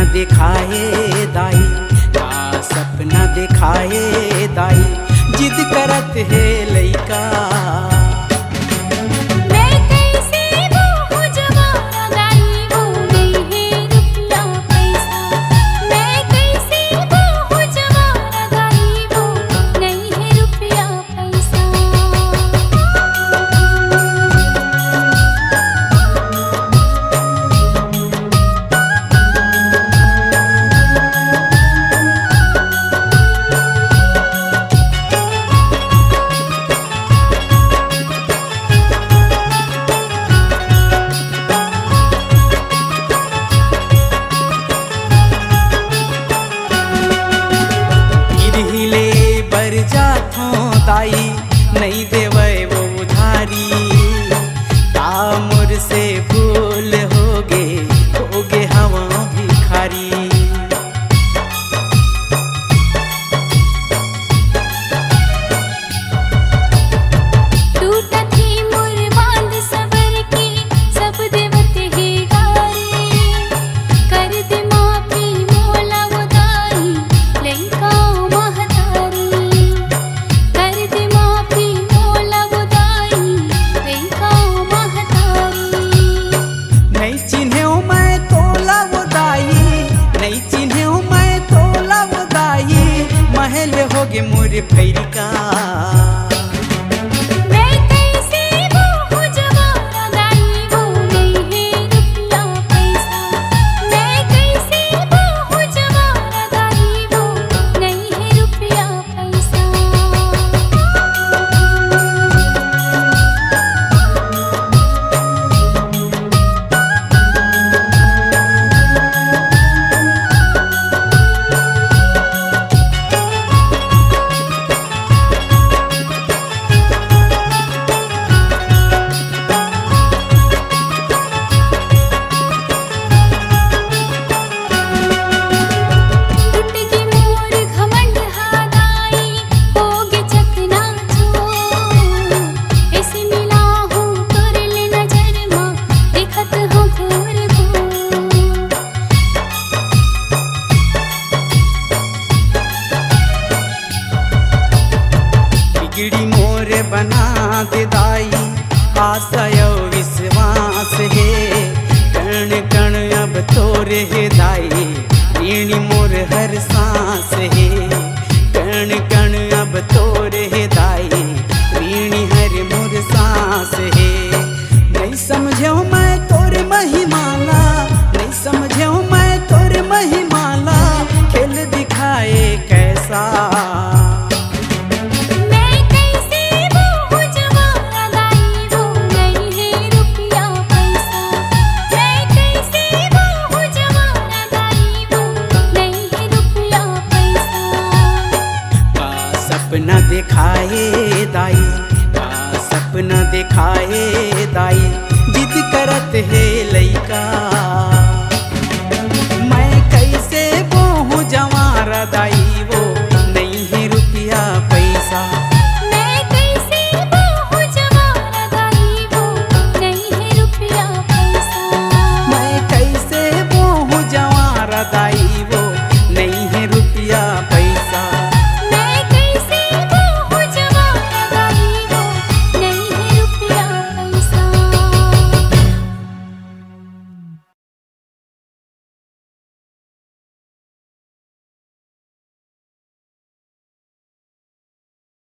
दिखाए दाई का सपना दिखाए दाई जिद करत है लइका। दाई नहीं देवे वो उधारी तामुर से फूल होगे हवा भिखारी। टूटा थी मोर बांध सबर की सब देवत ही गारी कर दे माफी मोला वो दाई लइका होगे मोरे फैरिका। मैं कैसे वो जवाना दाई वो नहीं है रुपया पैसा। मैं कैसे वो जवाना दाई वो नहीं है रुपया पैसा। बिगड़ी मोर बना दे दाई आशय विश्वास है कण कण अब तोरे है दाई ऋणी मोर हर सांस है कण कण अब तोरे है दाई ऋणी हर मोर सांस है। नहीं समझो मैं तोरे महिमाला नहीं समझो मैं तोरे महिमाला खेल दिखाए कैसा। सपना दिखाए दाई का सपना दिखाए दाई जिद करत है लइका। मैं कैसे बोहूँ जवारा दाई